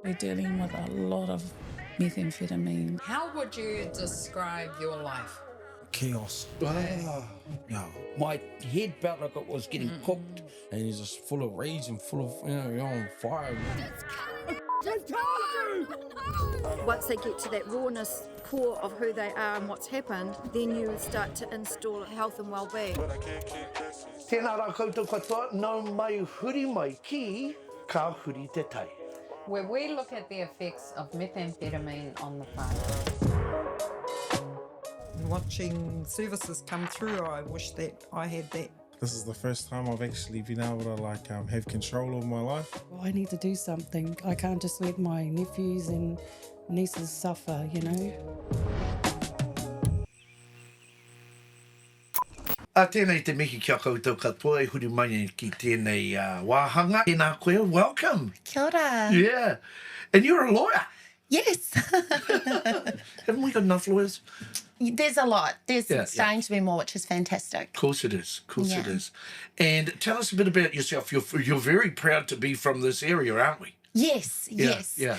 We're dealing with a lot of methamphetamine. How would you describe your life? Chaos. Ah. Yeah. My head felt like it was getting cooked, and he's just full of rage and full of, you're on fire. Once they get to that rawness core of who they are and what's happened, then you start to install health and well-being. Tēnā rā koutou katoa, nau mai huri mai ki, ka huri te tai. Where we look at the effects of methamphetamine on the whānau. Watching services come through, I wish that I had that. This is the first time I've actually been able to have control of my life. I need to do something. I can't just let my nephews and nieces suffer, you know. Tēnei te mihi kia koutou katoa, e huri mai ki tēnei wāhanga. Tēnā koe, welcome. Kia ora. Yeah. And you're a lawyer. Yes. Haven't we got enough lawyers? There's a lot. There's Yeah, starting to be more, which is fantastic. Of course it is. Of course it Yeah. is. And tell us a bit about yourself. You're very proud to be from this area, aren't we? Yes, Yeah, yes. yeah.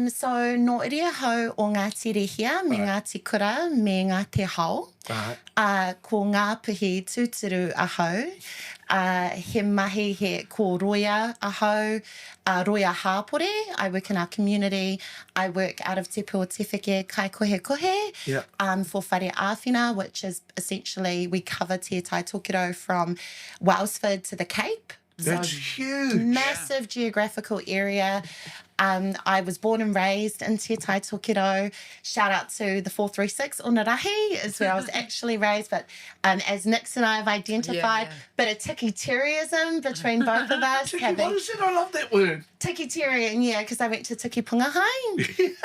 So no iria hau o ngā tirihia, me ngā tikura, me ngā te hau. Ko ngā puhi tūturu a hau. He mahi he ko roia a hau, roia hāpore. I work in our community. I work out of Te Pua Tewheke Kai Kohe Kohe for Whare Āwhina, which is essentially we cover Te Tai Tokerau from Wellsford to the Cape. That's huge. Massive geographical area. I was born and raised in Te Tai Tokerau. Shout out to the 436 Onarahi is where I was actually raised. But as Nix and I have identified, bit of tiki-terrorism between both of us. What is it? I love that word. Tiki-terrorism, yeah, because I went to Tiki Pungahai.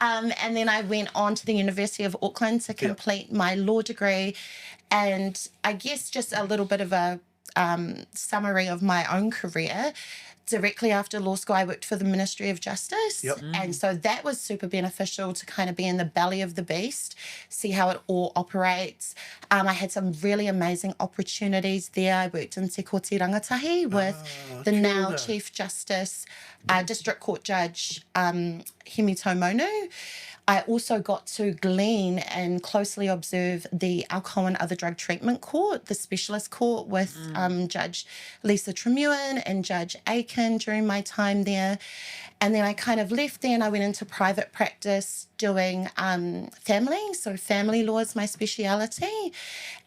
And then I went on to the University of Auckland to complete my law degree. And I guess just a little bit of a summary of my own career. Directly after law school, I worked for the Ministry of Justice. And so that was super beneficial to kind of be in the belly of the beast, see how it all operates. I had some really amazing opportunities there. I worked in Te Koti Rangatahi with the now Chief Justice, District Court Judge Hemi Taumonu. I also got to glean and closely observe the Alcohol and Other Drug Treatment Court, the specialist court with Judge Lisa Tremewen and Judge Aiken during my time there. And then I kind of left there and I went into private practice doing family. So family law is my speciality.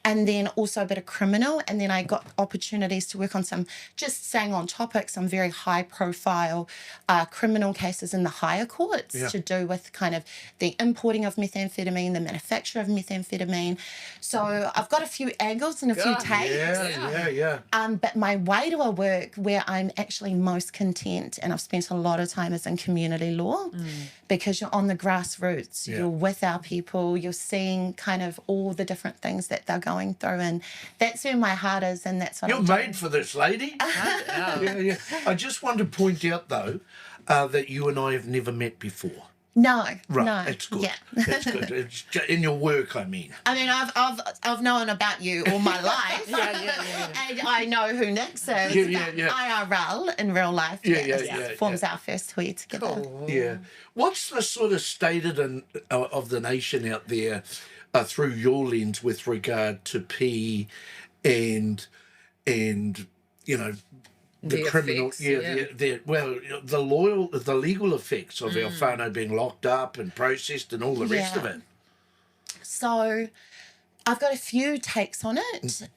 And then also a bit of criminal. And then I got opportunities to work on some, just staying on topic, some very high profile criminal cases in the higher courts to do with kind of the importing of methamphetamine, the manufacture of methamphetamine. So I've got a few angles and a few takes. But my way to work where I'm actually most content, and I've spent a lot of time, is in community law because you're on the grassroots, you're with our people, you're seeing kind of all the different things that they're going through, and that's where my heart is, and that's what You're made for this, lady. I just want to point out, though, that you and I have never met before. No, Right, no. that's good. Yeah. That's good. It's in your work, I mean. I mean, I've known about you all my life. And I know who Nix is. IRL in real life forms our first hui together. Cool. Yeah. What's the sort of state of the nation out there through your lens with regard to P and you know, the criminal, effects, the legal effects of our whānau being locked up and processed and all the rest of it. So I've got a few takes on it.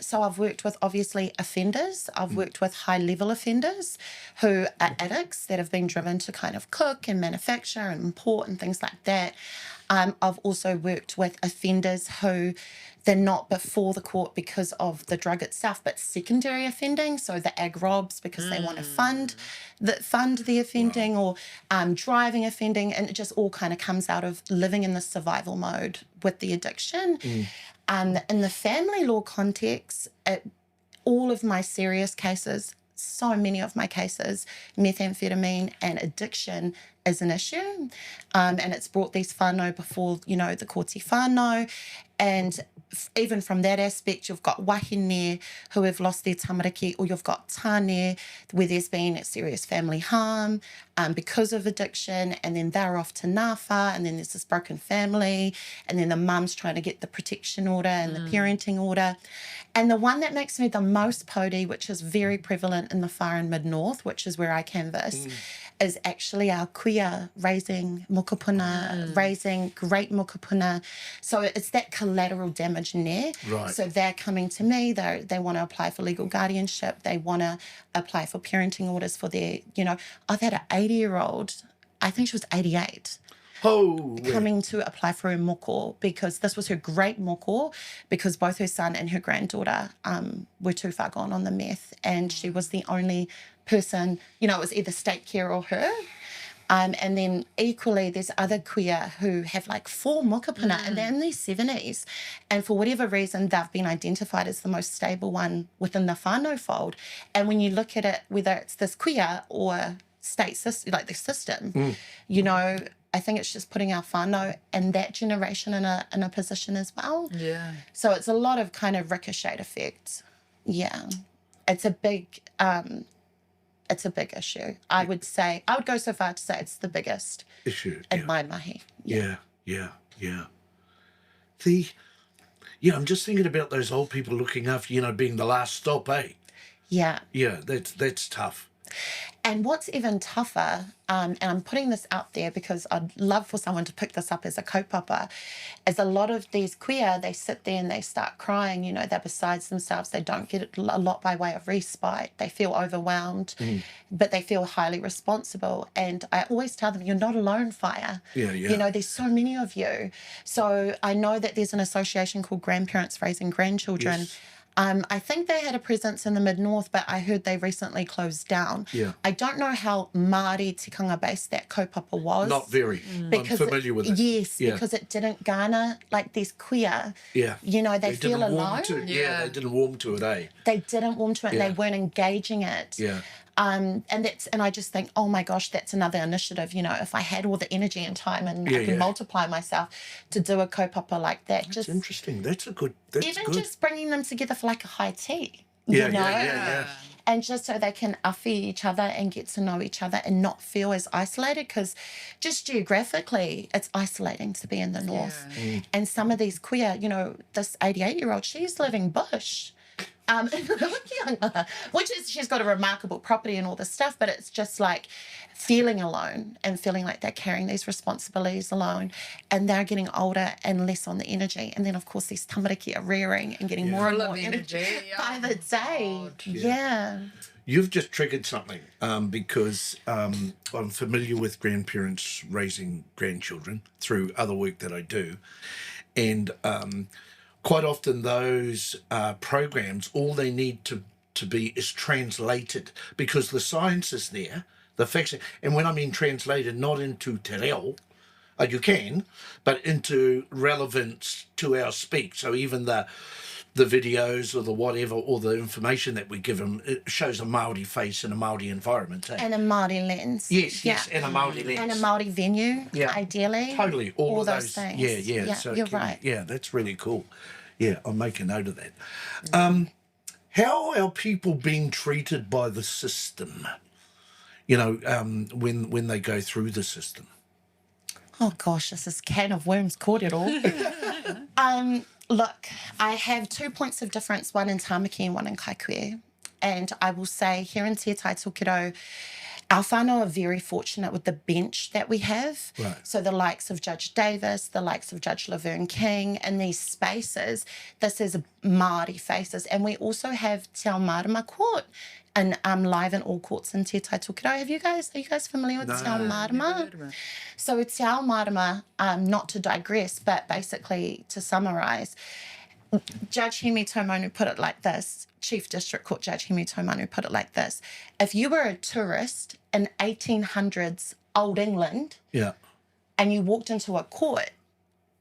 So I've worked with, obviously, offenders. I've worked with high-level offenders who are addicts that have been driven to kind of cook and manufacture and import and things like that. I've also worked with offenders who they're not before the court because of the drug itself, but secondary offending, so the ag robs because they want to fund the offending, or driving offending, and it just all kind of comes out of living in the survival mode with the addiction. In the family law context, all of my serious cases, so many of my cases, methamphetamine and addiction is an issue, and it's brought these whānau before, you know, the kōti whānau, and even from that aspect, you've got wahine who have lost their tamariki, or you've got tāne where there's been serious family harm because of addiction, and then they're off to nāwha, and then there's this broken family, and then the mum's trying to get the protection order and the parenting order. And the one that makes me the most pōti, which is very prevalent in the far and mid-north, which is where I canvass, is actually our kuia raising mokopuna, raising great mokopuna. So it's that collateral damage there. Right. So they're coming to me, they want to apply for legal guardianship, they want to apply for parenting orders for their, you know, I've had an 80-year-old, I think she was 88, coming to apply for her moko, because this was her great moko, because both her son and her granddaughter were too far gone on the meth, and she was the only person, you know, it was either state care or her. And then equally, there's other kuia who have like 4 mokopuna and they're in their 70s. And for whatever reason, they've been identified as the most stable one within the whānau fold. And when you look at it, whether it's this kuia or state system, like the system, you know, I think it's just putting our whānau and that generation in a position as well. Yeah. So it's a lot of kind of ricochet effect. Yeah. It's a big issue. I would go so far to say it's the biggest issue in my mahi. Yeah. I'm just thinking about those old people looking after, you know, being the last stop, eh? Yeah. Yeah, that's tough. And what's even tougher, and I'm putting this out there because I'd love for someone to pick this up as a kaupapa, is a lot of these kuia, they sit there and they start crying, you know, they're besides themselves, they don't get a lot by way of respite, they feel overwhelmed, but they feel highly responsible. And I always tell them, you're not alone, Fire. Yeah. You know, there's so many of you. So I know that there's an association called Grandparents Raising Grandchildren. Yes. I think they had a presence in the mid-north, but I heard they recently closed down. Yeah. I don't know how Māori tikanga based that kaupapa was. Not very. I'm familiar with it. Yes, because it didn't garner, like these queer, you know, they feel alone. They didn't warm to it, eh? They didn't warm to it, Yeah. they weren't engaging it. Yeah. And I just think, oh my gosh, that's another initiative. You know, if I had all the energy and time and I could multiply myself to do a kaupapa like that. That's interesting. That's good. Just bringing them together for like a high tea. Yeah, you know? yeah. And just so they can awhi each other and get to know each other and not feel as isolated, because just geographically, it's isolating to be in the north. And some of these queer, you know, this 88-year-old, she's living bush. Which is, she's got a remarkable property and all this stuff, but it's just like feeling alone and feeling like they're carrying these responsibilities alone, and they're getting older and less on the energy. And then, of course, these tamariki are rearing and getting more and more energy by the day. Yeah. You've just triggered something because I'm familiar with grandparents raising grandchildren through other work that I do. And quite often those programs, all they need to be is translated, because the science is there, the facts. And when I mean translated, not into te reo, you can, but into relevance to our speak. So even the videos or the whatever, or the information that we give them, it shows a Māori face in a Māori environment. Eh? And a Māori lens. Yes, and a Māori lens. And a Māori venue, ideally. Totally, all of those things. Yeah, so you're right. Yeah, that's really cool. Yeah, I'll make a note of that. How are people being treated by the system? You know, when they go through the system. Oh gosh, this is can of worms kōrero. Look, I have 2 points of difference, one in Tāmaki and one in Kaikohe. And I will say here in Te Tai Tokerau, our whānau are very fortunate with the bench that we have. Right. So the likes of Judge Davis, the likes of Judge Laverne King, in these spaces, this is Māori faces. And we also have Te Ao Marama Court, and live in all courts in Te Tai Tokerau. Are you guys familiar with Te Ao Marama? So Te Ao Marama, not to digress, but basically to summarise, Judge Hemi Taumanu put it like this, Chief District Court Judge Hemi Taumanu put it like this: if you were a tourist in 1800s Old England and you walked into a court,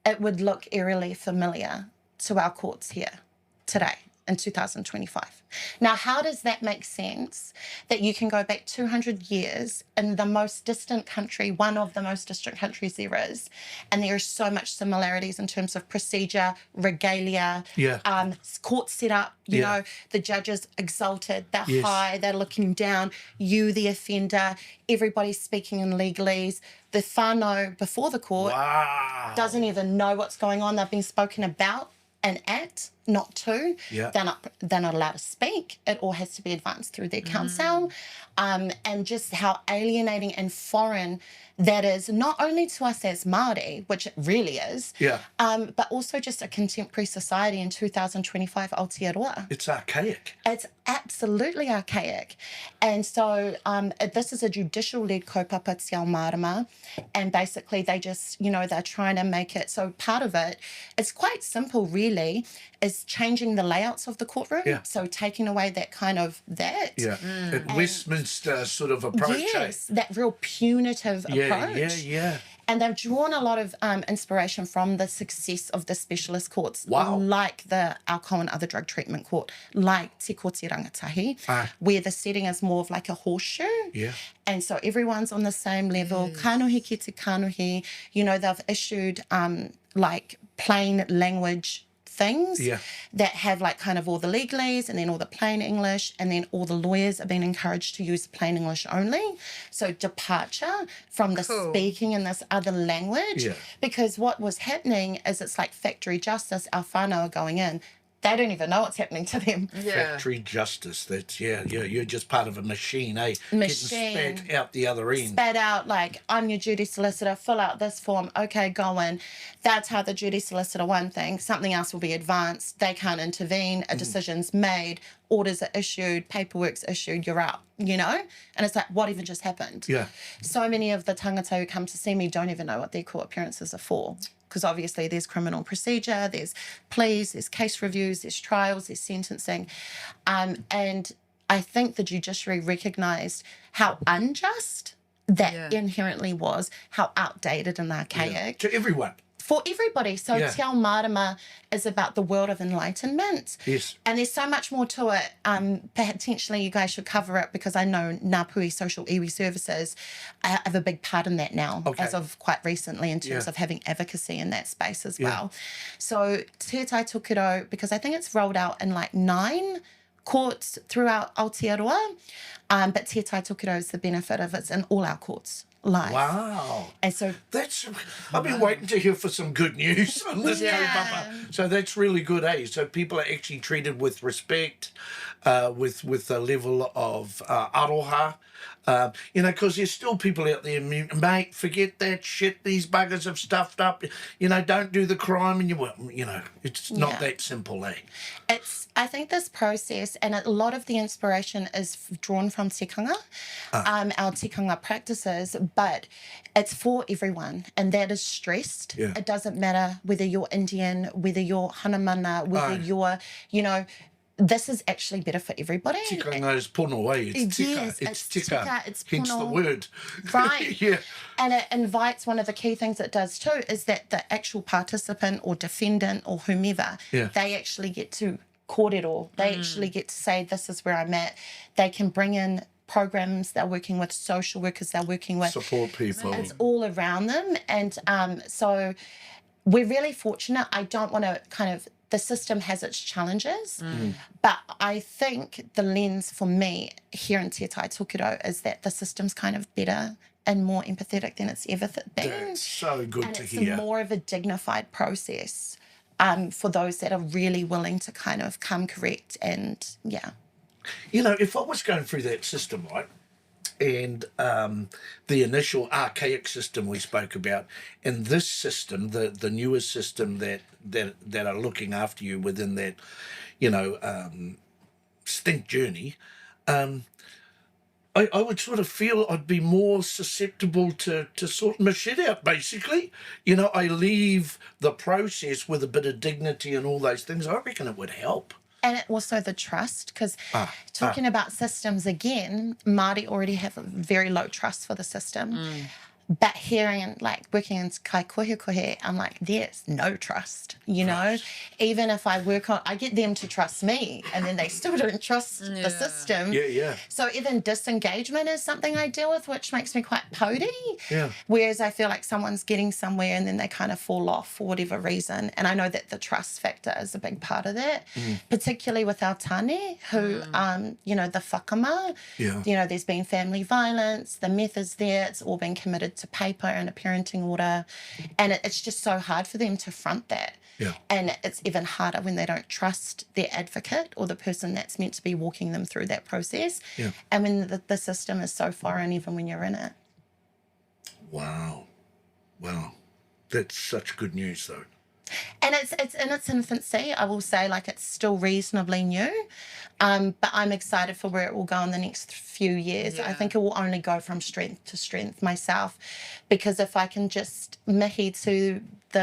it would look eerily familiar to our courts here today in 2025. Now, how does that make sense that you can go back 200 years in the most distant country, one of the most distant countries there is, and there are so much similarities in terms of procedure, regalia, court setup, you know, the judges exalted, they're high, they're looking down, you, the offender, everybody's speaking in legalese. The whānau before the court doesn't even know what's going on. They've been spoken about and at, not to. They're not allowed to speak. It all has to be advanced through their counsel. And just how alienating and foreign that is, not only to us as Māori, which it really is, but also just a contemporary society in 2025 Aotearoa. It's archaic. It's absolutely archaic. And so this is a judicial-led kaupapa te ao marama, and basically they just, you know, they're trying to make it, so part of it, it's quite simple really, is changing the layouts of the courtroom. So taking away that kind of At Westminster sort of approach. Yes, that real punitive approach. And they've drawn a lot of inspiration from the success of the specialist courts, like the alcohol and other drug treatment court, like Te Kote Rangatahi, where the setting is more of like a horseshoe. And so everyone's on the same level. Kanohi ki te kanohi, you know, they've issued like plain language things that have like kind of all the legalese and then all the plain English, and then all the lawyers are being encouraged to use plain English only. So departure from the speaking in this other language, because what was happening is it's like factory justice. Our whānau are going in. They don't even know what's happening to them. Factory justice. That's you're just part of a machine, eh? Machine. Getting spat out the other end. Spat out, like, I'm your duty solicitor, fill out this form, okay, go in. That's how the duty solicitor one thing, something else will be advanced, they can't intervene, a decision's made, orders are issued, paperwork's issued, you're out, you know? And it's like, what even just happened? So many of the tangata who come to see me don't even know what their court appearances are for. Because obviously there's criminal procedure, there's pleas, there's case reviews, there's trials, there's sentencing. And I think the judiciary recognised how unjust that inherently was, how outdated and archaic. To everyone. For everybody. So Te Ao Marama is about the world of enlightenment. And there's so much more to it. Potentially you guys should cover it, because I know Ngāpui Social Iwi Services have a big part in that now, as of quite recently, in terms of having advocacy in that space as well. So Te Tai Tokerau, because I think it's rolled out in like 9 courts throughout Aotearoa, but Te Tai Tokerau is the benefit of it's in all our courts. Live. Wow. And so that's, I've been waiting to hear for some good news on this kaupapa. So that's really good, eh? So people are actually treated with respect, with a level of aroha. You know, because there's still people out there, mate, forget that shit, these buggers have stuffed up, you know, don't do the crime, and you know, it's not that simple, eh? I think this process, and a lot of the inspiration is drawn from tikanga, our tikanga practices, but it's for everyone, and that is stressed. It doesn't matter whether you're Indian, whether you're Hanamana, whether you're, you know, this is actually better for everybody. Tikanga is pono, eh? It's tika. Yes, it's tika. It's hence pono. the word. Right. And it invites, one of the key things it does too is that the actual participant or defendant or whomever, they actually get to kōrero. They actually get to say, this is where I'm at. They can bring in programs, they're working with social workers, they're working with... Support people. It's all around them. And so we're really fortunate. I don't want to kind of... The system has its challenges, but I think the lens for me here in Te Tai Tokerau is that the system's kind of better and more empathetic than it's ever been. That's so good and to it's hear. More of a dignified process for those that are really willing to kind of come correct and, You know, if I was going through that system, right, and the initial archaic system we spoke about, and this system, the newer system that are looking after you within that, you know, stint journey, I would sort of feel I'd be more susceptible to sorting my shit out, basically. You know, I leave the process with a bit of dignity and all those things. I reckon it would help. And also the trust, because talking about systems again, Māori already have a very low trust for the system. But hearing, like, working in kai kohe, I'm like, there's no trust, you know? Even if I work on, I get them to trust me, and then they still don't trust the system. Yeah. So even disengagement is something I deal with, which makes me quite pouty. Yeah. Whereas I feel like someone's getting somewhere and then they kind of fall off for whatever reason. And I know that the trust factor is a big part of that, particularly with our tane, who, you know, the whakama, you know, there's been family violence, the meth is there, it's all been committed to paper and a parenting order. And it's just so hard for them to front that. Yeah. And it's even harder when they don't trust their advocate or the person that's meant to be walking them through that process. Yeah. And when the system is so foreign, even when you're in it. Wow. That's such good news, though. And it's in its infancy. I will say, like, it's still reasonably new, but I'm excited for where it will go in the next few years. I think it will only go from strength to strength myself, because if I can just mihi to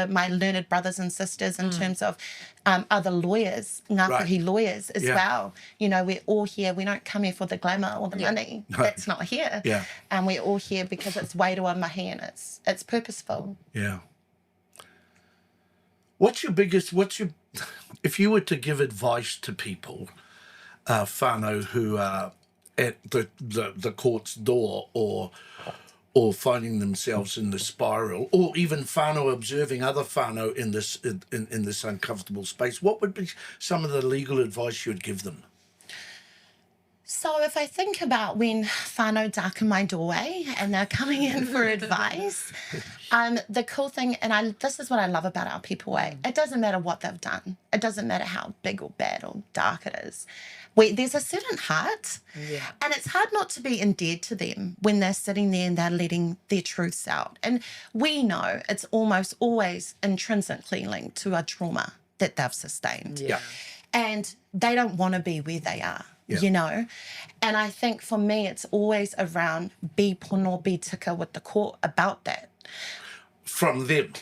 my learned brothers and sisters in terms of other lawyers, ngāpuhi lawyers as well. You know, we're all here. We don't come here for the glamour or the money. No. That's not here. Yeah. And we're all here because it's wairua mahi and it's purposeful. Yeah. If you were to give advice to people, whānau who are at the court's door or finding themselves in the spiral, or even whānau observing other whānau in this uncomfortable space, what would be some of the legal advice you'd give them? So if I think about when whānau darken my doorway and they're coming in for advice, the cool thing, and this is what I love about our people way, it doesn't matter what they've done. It doesn't matter how big or bad or dark it is. There's a certain heart, and it's hard not to be endeared to them when they're sitting there and they're letting their truths out. And we know it's almost always intrinsically linked to a trauma that they've sustained. Yeah. And they don't want to be where they are. You know, and I think for me it's always around be pono, be tika with the court about that. From them.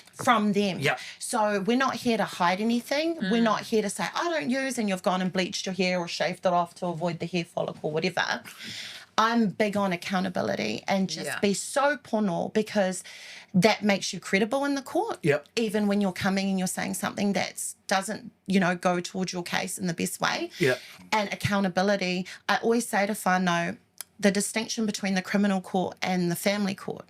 Yeah. So we're not here to hide anything. We're not here to say, I don't use, and you've gone and bleached your hair or shaved it off to avoid the hair follicle, whatever. I'm big on accountability and just be so pono, because that makes you credible in the court. Yep. Even when you're coming and you're saying something that doesn't, you know, go towards your case in the best way. Yep. And accountability, I always say to whānau, the distinction between the criminal court and the family court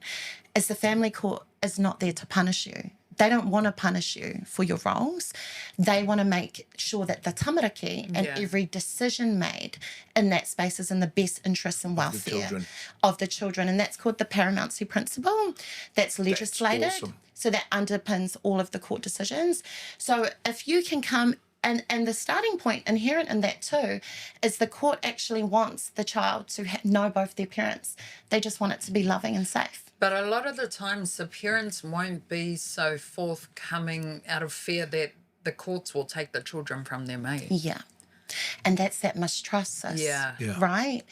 is the family court is not there to punish you. They don't want to punish you for your wrongs. They want to make sure that the tamariki and every decision made in that space is in the best interests and welfare of the children. And that's called the paramountcy principle. That's legislated. That's awesome. So that underpins all of the court decisions. So if you can come, and the starting point inherent in that too is the court actually wants the child to know both their parents. They just want it to be loving and safe. But a lot of the times the parents won't be so forthcoming out of fear that the courts will take the children from their mate. Yeah. And that's that mistrust, sis, Yeah. right?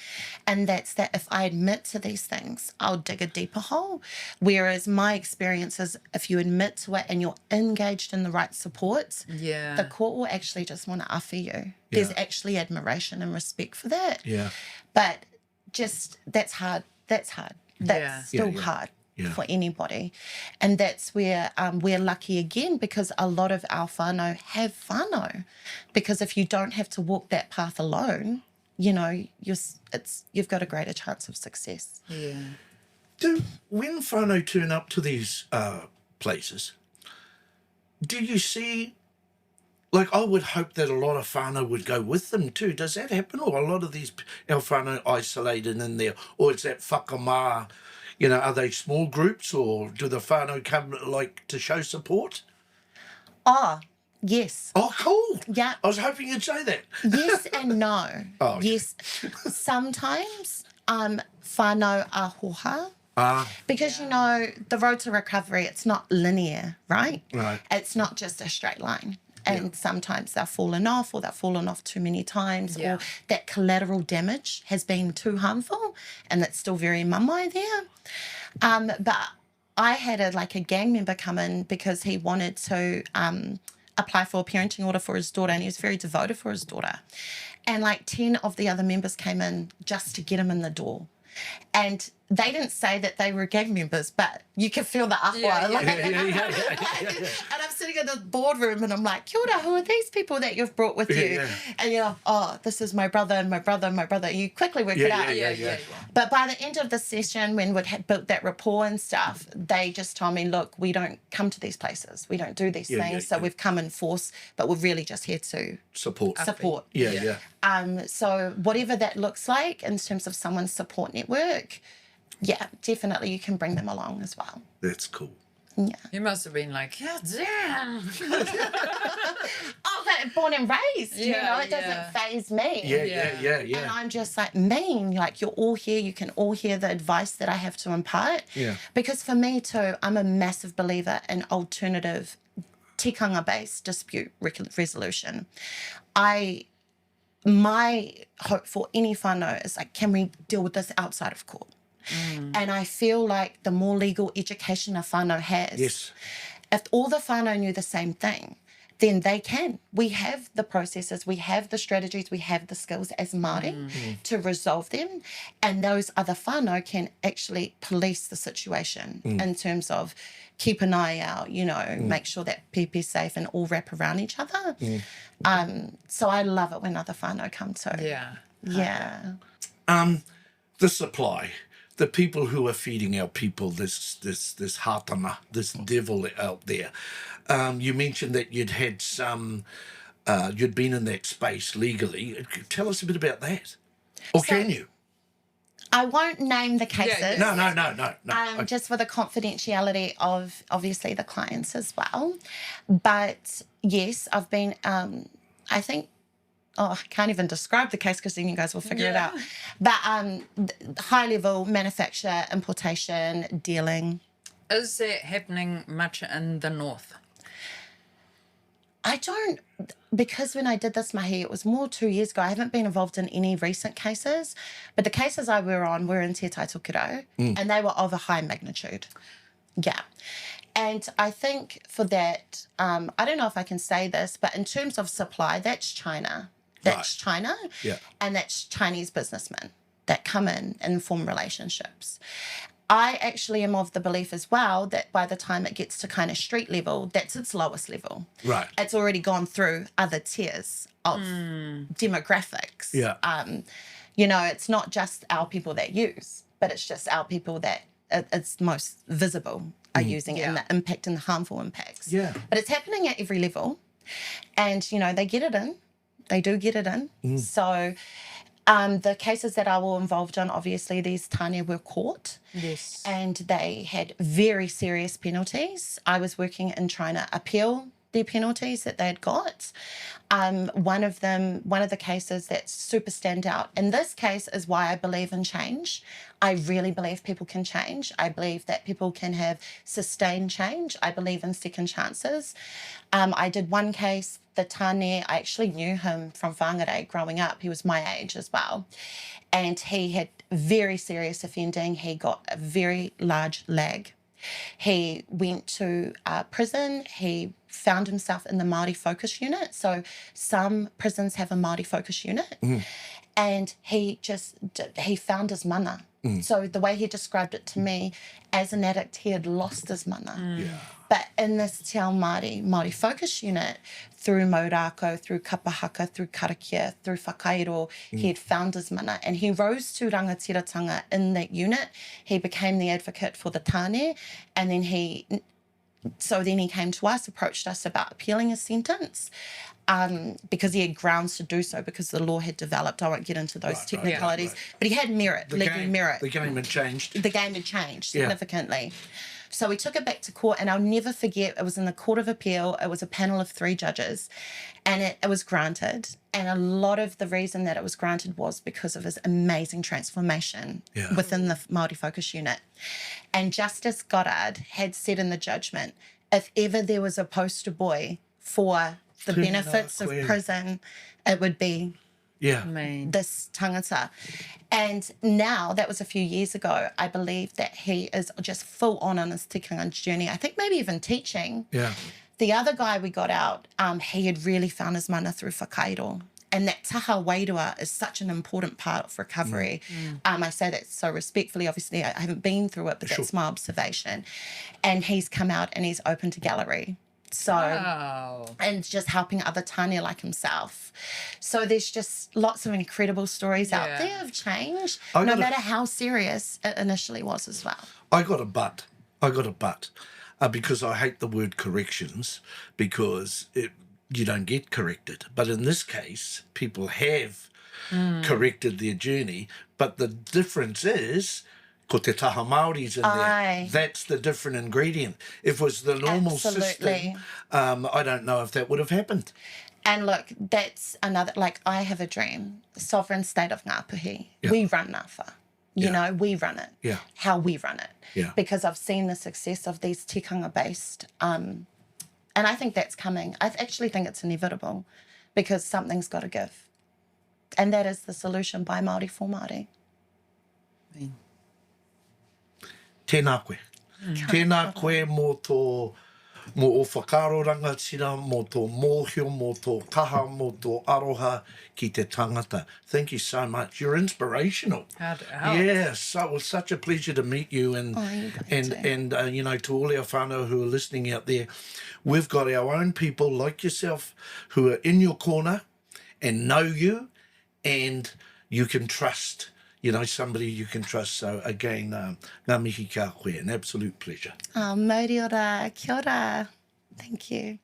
And that's that if I admit to these things, I'll dig a deeper hole. Whereas my experience is if you admit to it and you're engaged in the right supports, the court will actually just want to offer you. There's actually admiration and respect for that. Yeah. But just that's hard. That's hard. That's still hard for anybody. And that's where we're lucky again, because a lot of our whānau have whānau. Because if you don't have to walk that path alone, you know, you've got a greater chance of success. Yeah. When whānau turn up to these places, do you see, like, I would hope that a lot of whānau would go with them too. Does that happen? Or a lot of these our whānau isolated in there? Or is that whakamā? You know, are they small groups, or do the whānau come, like, to show support? Oh, yes. Oh, cool. Yeah. I was hoping you'd say that. Yes and no. Oh, okay. Yes. Sometimes whānau ahoha. Because, you know, the road to recovery, it's not linear, right? Right. It's not just a straight line. And sometimes they've fallen off, or they've fallen off too many times, or that collateral damage has been too harmful, and that's still very mamai there. But I had a gang member come in because he wanted to apply for a parenting order for his daughter, and he was very devoted for his daughter. And 10 of the other members came in just to get him in the door. And they didn't say that they were gang members, but you can feel the ahua. Yeah, like- yeah. And I'm sitting in the boardroom and I'm like, kia ora, who are these people that you've brought with you? Yeah. And you're like, oh, this is my brother and my brother and my brother. You quickly work it out. Yeah. But by the end of the session, when we'd built that rapport and stuff, they just told me, look, we don't come to these places. We don't do these things. So we've come in force, but we're really just here to Support. support. Yeah. So whatever that looks like in terms of someone's support network, yeah, definitely you can bring them along as well. That's cool. Yeah. You must have been like, yeah, damn. Oh, but born and raised, you Yeah, know, it doesn't faze me. Yeah. And I'm just like, like you're all here, you can all hear the advice that I have to impart. Yeah. Because for me too, I'm a massive believer in alternative tikanga-based dispute resolution. My hope for any whānau is like, can we deal with this outside of court? And I feel like the more legal education a whānau has, if all the whānau knew the same thing, then they can. We have the processes, we have the strategies, we have the skills as Māori to resolve them. And those other whānau can actually police the situation in terms of keep an eye out, you know, make sure that people's safe and all wrap around each other. So I love it when other whānau come to. Yeah. The supply, the people who are feeding our people this hātana, this devil out there. You mentioned that you'd had some, you'd been in that space legally. Tell us a bit about that. Or can you? I won't name the cases. No. Just for the confidentiality of obviously the clients as well. But yes, I've been, I think, I can't even describe the case because then you guys will figure it out. But high level manufacture, importation, dealing. Is that happening much in the north? I don't, because when I did this mahi, it was more 2 years ago. I haven't been involved in any recent cases, but the cases I were on were in Te Tai Tokerau, and they were of a high magnitude. Yeah. And I think for that, I don't know if I can say this, but in terms of supply, that's China. That's China. Yeah. And that's Chinese businessmen that come in and form relationships. I actually am of the belief as well that by the time it gets to kind of street level, that's its lowest level. Right. It's already gone through other tiers of demographics. Yeah. You know, it's not just our people that use, but it's just our people that it's most visible are using and the impact and the harmful impacts. Yeah. But it's happening at every level. And, you know, they get it in. They do get it in. So the cases that I was involved in, obviously, these tāne were caught. Yes. And they had very serious penalties. I was working in trying to appeal their penalties that they had got. One of the cases that super stand out in this case is why I believe in change. I really believe people can change. I believe that people can have sustained change. I believe in second chances. I did one case, the tāne, I actually knew him from whāngarei growing up. He was my age as well. And he had very serious offending. He got a very large lag. He went to prison. He found himself in the Māori focus unit. So some prisons have a Māori focus unit. And he found his mana. So the way he described it to me, as an addict, he had lost his mana. But in this Te Ao Māori focus unit, through maurako, through kapahaka, through karakia, through whakairo, he had found his mana. And he rose to rangatiratanga in that unit. He became the advocate for the tāne. And then he came to us, approached us about appealing his sentence. Because he had grounds to do so, because the law had developed. I won't get into those technicalities, but he had merit, legal merit. The game had changed. The game had changed significantly. So we took it back to court, and I'll never forget, it was in the Court of Appeal. It was a panel of 3 judges, and it was granted. And a lot of the reason that it was granted was because of his amazing transformation within the Māori focus unit. And Justice Goddard had said in the judgment, if ever there was a poster boy for the benefits of prison, it would be this tangata. And now, that was a few years ago, I believe that he is just full on his tikanga journey. I think maybe even teaching. The other guy we got out, he had really found his mana through whakairo. And that taha wairua is such an important part of recovery. I say that so respectfully. Obviously, I haven't been through it, but that's my observation. And he's come out and he's open to gallery. So, and just helping other tania like himself. So there's just lots of incredible stories out there of change, no matter how serious it initially was as well. I got a but. Because I hate the word corrections, because you don't get corrected. But in this case, people have corrected their journey. But the difference is, ko te taha Māori's in there. That's the different ingredient. If it was the normal system, I don't know if that would have happened. And look, that's another, like, I have a dream, the sovereign state of Ngāpuhi. We run Ngāwha. You know, we run it. How we run it. Because I've seen the success of these tikanga-based, and I think that's coming. I actually think it's inevitable, because something's got to give. And that is the solution by Māori for Māori. Tēnā koe. Tēnā koe mō o whakaro rangatira, mō tō mōhio, mō tō kaha, mō tō aroha ki te tangata. Thank you so much. You're inspirational. Yes, it was such a pleasure to meet you. And you know, to all our whānau who are listening out there, we've got our own people like yourself who are in your corner and know you, and you can trust. You know, somebody you can trust. So again, ngā mihi kia koe, an absolute pleasure. Mauri ora, kia ora. Thank you.